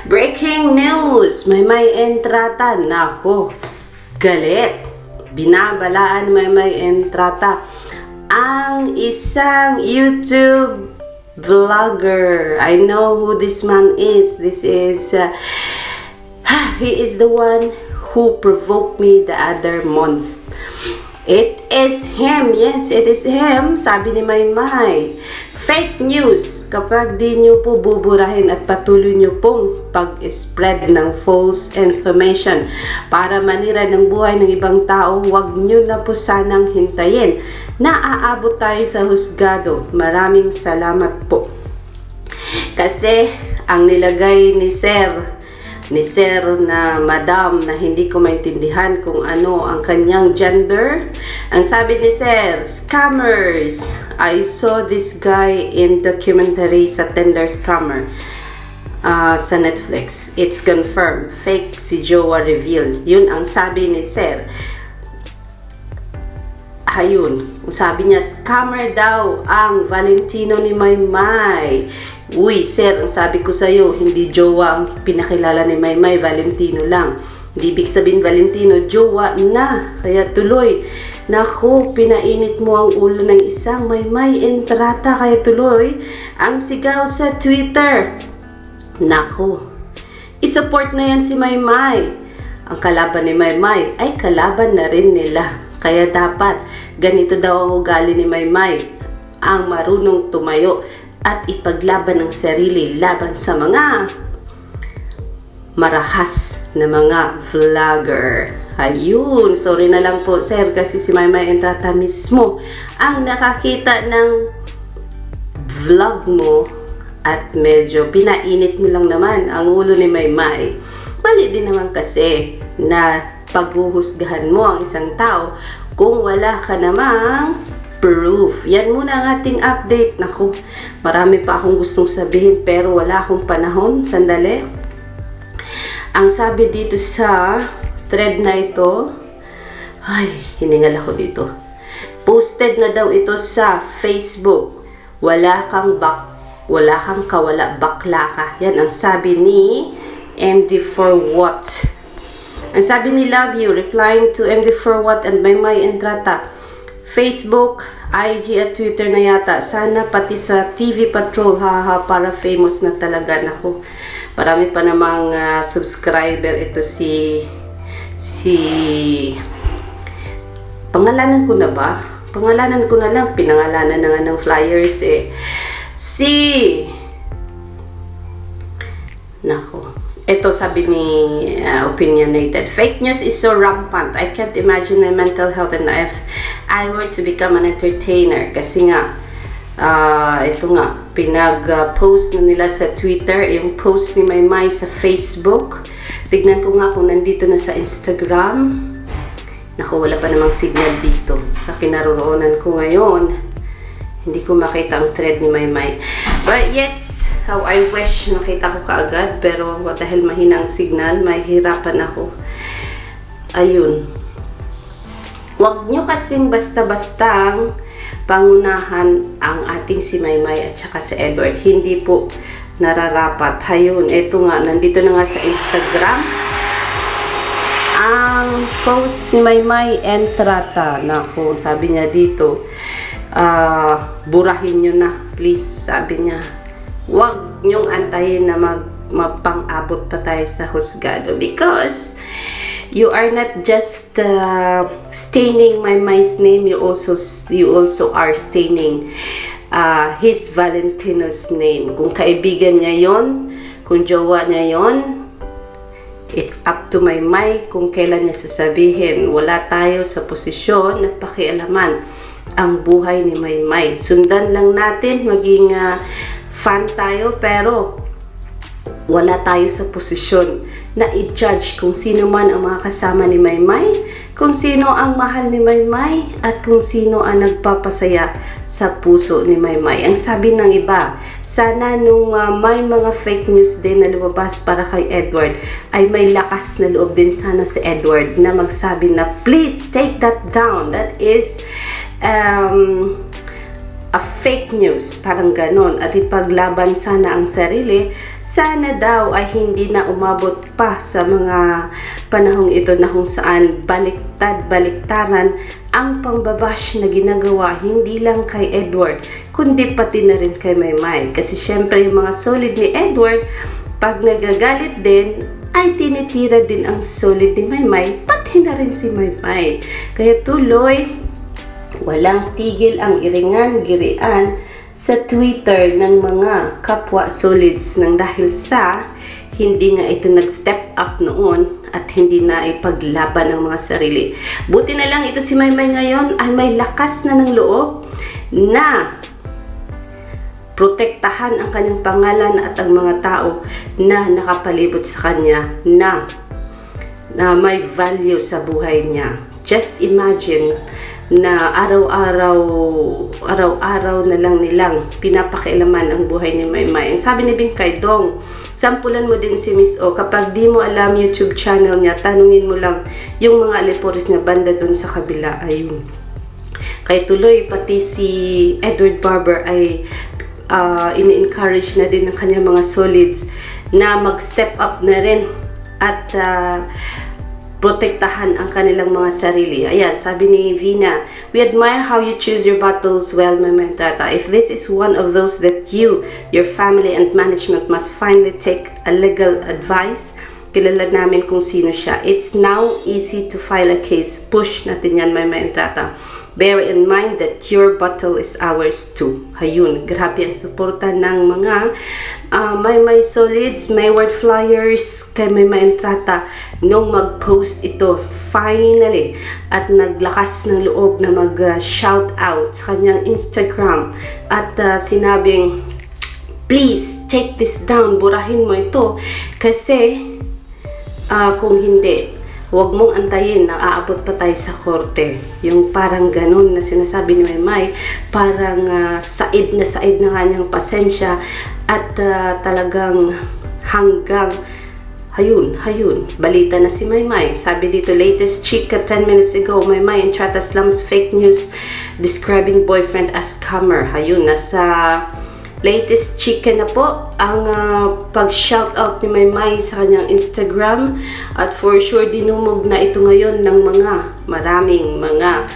Breaking news! May entrata. Nako, galit. Binabalaan may entrata ang isang YouTube vlogger. I know who this man is. This is he is the one who provoked me the other month. It is him. Yes, it is him. Sabi ni Maymay. Fake news. Kapag di nyo po buburahin at patuloy nyo pong pag-spread ng false information para manira ng buhay ng ibang tao, huwag nyo na po sanang hintayin na aabot tayo sa husgado. Maraming salamat po. Kasi ang nilagay ni Sir na madam na hindi ko maintindihan kung ano ang kanyang gender. Ang sabi ni Sir, scammers. I saw this guy in documentary sa Tender Scammer sa Netflix. It's confirmed. Fake si Jowa reveal. Yun ang sabi ni Sir. Ayun. Sabi niya, scammer daw ang Valentino ni Maymay. Uy, Sir, ang sabi ko sa'yo, hindi jowa ang pinakilala ni Maymay, Valentino lang. Hindi ibig sabihin Valentino, jowa na. Kaya tuloy, naku, pinainit mo ang ulo ng isang Maymay entrata. Kaya tuloy, ang sigaw sa Twitter. Naku, isupport na yan si Maymay. Ang kalaban ni Maymay ay kalaban na rin nila. Kaya dapat, ganito daw ang ugali ni Maymay. Ang marunong tumayo at ipaglaban ng sarili laban sa mga marahas na mga vlogger. Ayun, sorry na lang po Sir kasi si Maymay entrata mismo ang nakakita ng vlog mo at medyo pinainit mo lang naman ang ulo ni Maymay. Mali din naman kasi na paghuhusgahan mo ang isang tao kung wala ka namang proof. Yan muna ang ating update. Naku, marami pa akong gustong sabihin pero wala akong panahon. Sandali. Ang sabi dito sa thread na ito, ay, hiningal ako dito. Posted na daw ito sa Facebook. Wala kang kawala, bakla ka. Yan ang sabi ni MD for what? Ang sabi ni Love You, replying to MD for what and Maymay entrata. Facebook, IG at Twitter na yata. Sana pati sa TV Patrol, haha, para famous na talaga. Naku, marami pa namang subscriber. Ito si pangalanan ko na ba? Pangalanan ko na lang. Pinangalanan na nga ng flyers eh. Naku, ito sabi ni Opinionated. Fake news is so rampant. I can't imagine my mental health and if I were to become an entertainer. Kasi nga, ito nga, pinag-post na nila sa Twitter, yung post ni Maymay sa Facebook. Tignan ko nga kung nandito na sa Instagram. Naku, wala pa namang signal dito. Sa kinaroroonan ko ngayon, hindi ko makita ang thread ni Maymay. But yes, how I wish makita ko kaagad. Pero dahil mahina ang signal, mahihirapan ako. Ayun. Huwag nyo kasing basta-bastang pangunahan ang ating si Maymay at saka si Edward. Hindi po nararapat. Ayun, eto nga, nandito na nga sa Instagram ang post ni Maymay entrata. Naku, sabi niya dito, burahin nyo na, please, sabi niya. Huwag nyong antayin na mapang-abot pa tayo sa husgado because you are not just staining Maymay's name, you also are staining his Valentino's name. Kung kaibigan niya yon, kung jowa niya yon, it's up to Maymay kung kailan niya sasabihin. Wala tayo sa posisyon na pakialaman ang buhay ni Maymay. Sundan lang natin, maging fan tayo, pero wala tayo sa posisyon na i-judge kung sino man ang mga kasama ni Maymay, kung sino ang mahal ni Maymay, at kung sino ang nagpapasaya sa puso ni Maymay. Ang sabi ng iba, sana nung may mga fake news din na lumabas para kay Edward, ay may lakas na loob din sana si Edward na magsabi na, please take that down. That is fake news, parang ganon, at ipaglaban sana ang sarili, sana daw ay hindi na umabot pa sa mga panahong ito na kung saan baliktaran ang pambabash na ginagawa hindi lang kay Edward, kundi pati na rin kay Maymay. Kasi syempre yung mga solid ni Edward, pag nagagalit din, ay tinitira din ang solid ni Maymay, pati na rin si Maymay. Kaya tuloy, walang tigil ang iringan-girian sa Twitter ng mga kapwa solids nang dahil sa hindi nga ito nag-step up noon at hindi na ipaglaban ang mga sarili. Buti na lang ito si Maymay ngayon ay may lakas na ng loob na protektahan ang kanyang pangalan at ang mga tao na nakapalibot sa kanya na may value sa buhay niya. Just imagine na araw-araw na lang nilang pinapakialaman ang buhay ni Maymay. Ang sabi ni Bingkay, Dong, sampulan mo din si Miss O. Kapag di mo alam YouTube channel niya, tanungin mo lang yung mga aliporis na banda dun sa kabila. Ayun. Kaya tuloy, pati si Edward Barber ay ini-encourage na din ng kanyang mga solids na mag-step up na rin at protektahan ang kanilang mga sarili. Ayan, sabi ni Vina, we admire how you choose your battles well, Maymay Entrata. If this is one of those that you, your family, and management must finally take a legal advice, kilala namin kung sino siya. It's now easy to file a case. Push natin yan, Maymay Entrata. Bear in mind that your battle is ours too. Ayun, grabe ang suporta ng mga Maymay solids, Mayward flyers kay Maymay Entrata nung mag-post ito finally at naglakas ng loob na mag-shout out sa kanyang Instagram at sinabing, please take this down, burahin mo ito kasi kung hindi, huwag mong antayin na aabot pa tayo sa korte. Yung parang ganun na sinasabi ni Maymay, parang said na kanyang pasensya at talagang hanggang hayun, balita na si Maymay. Sabi dito, latest chika 10 minutes ago, Maymay Entrata slams fake news describing boyfriend as scammer. Hayun, nasa latest chika na po ang pag-shoutout ni Maymay sa kanyang Instagram at for sure dinumog na ito ngayon ng maraming mga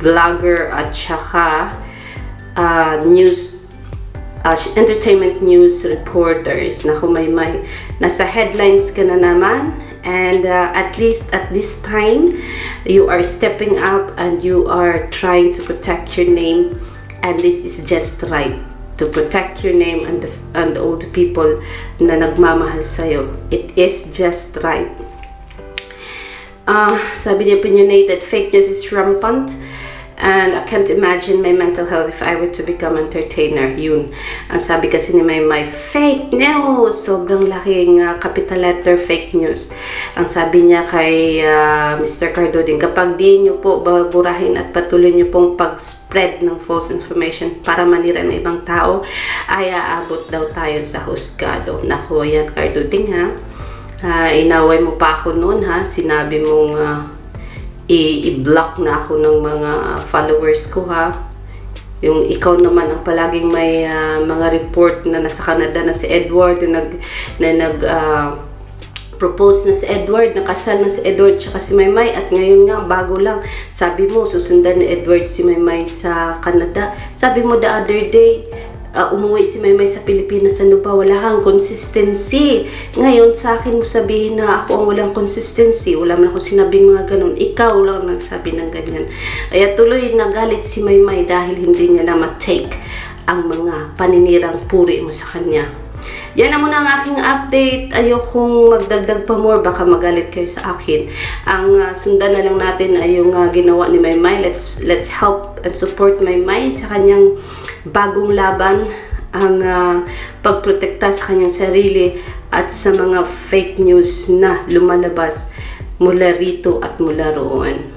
vlogger at saka entertainment news reporters. Naku Maymay, nasa headlines ka na naman and at least at this time you are stepping up and you are trying to protect your name. And this is just right to protect your name and all the people na nagmamahal sa'yo. It is just right. Sabi niya, opinionated, fake news is rampant and I can't imagine my mental health if I were to become entertainer. Yun. Ang sabi kasi ni Maymay, fake news! Sobrang laking capital letter fake news. Ang sabi niya kay Mr. Cardo din, kapag di nyo po baburahin at patuloy nyo pong pag-spread ng false information para manira ng ibang tao, ay aabot daw tayo sa husgado. Naku, yan Cardo din ha. Inaway mo pa ako noon ha. Sinabi mong i-block na ako ng mga followers ko ha. Yung ikaw naman ang palaging may mga report na nasa Canada na si Edward na propose na si Edward, nakasal na si Edward tsaka si Maymay at ngayon nga bago lang sabi mo susundan ni Edward si Maymay sa Canada. Sabi mo the other day umuwi si Maymay sa Pilipinas, ano ba, wala kang consistency. Ngayon, sa akin mo sabihin na ako ang walang consistency. Wala man akong sinabing mga ganun. Ikaw lang nagsabi ng ganyan. Kaya tuloy nagalit si Maymay dahil hindi niya na ma-take ang mga paninirang puri mo sa kanya. Yan na muna ang aking update. Ayokong magdagdag pa more, baka magalit kayo sa akin. Ang sundan na lang natin ay yung ginawa ni Maymay. Let's help and support Maymay sa kanyang bagong laban, ang pagprotekta sa kanyang sarili at sa mga fake news na lumalabas mula rito at mula roon.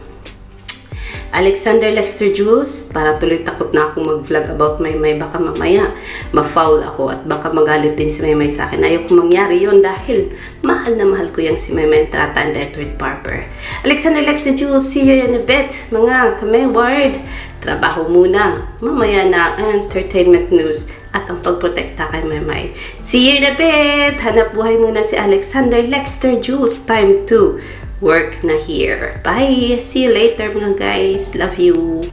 Alexander Lexter Jules, para tuloy takot na akong mag-vlog about Maymay, baka mamaya ma-foul ako at baka magalit din si Maymay sa akin. Ayoko mangyari yon dahil mahal na mahal ko yung si Maymay Entrata and Edward Barber. Alexander Lexter Jules, see you in a bit mga ka-Mayward. Trabaho muna. Mamaya na entertainment news at ang pagprotekta kay Maymay. See you in a bit! Hanap buhay muna si Alexander Lexter Jules. Time to work na here. Bye! See you later mga guys. Love you!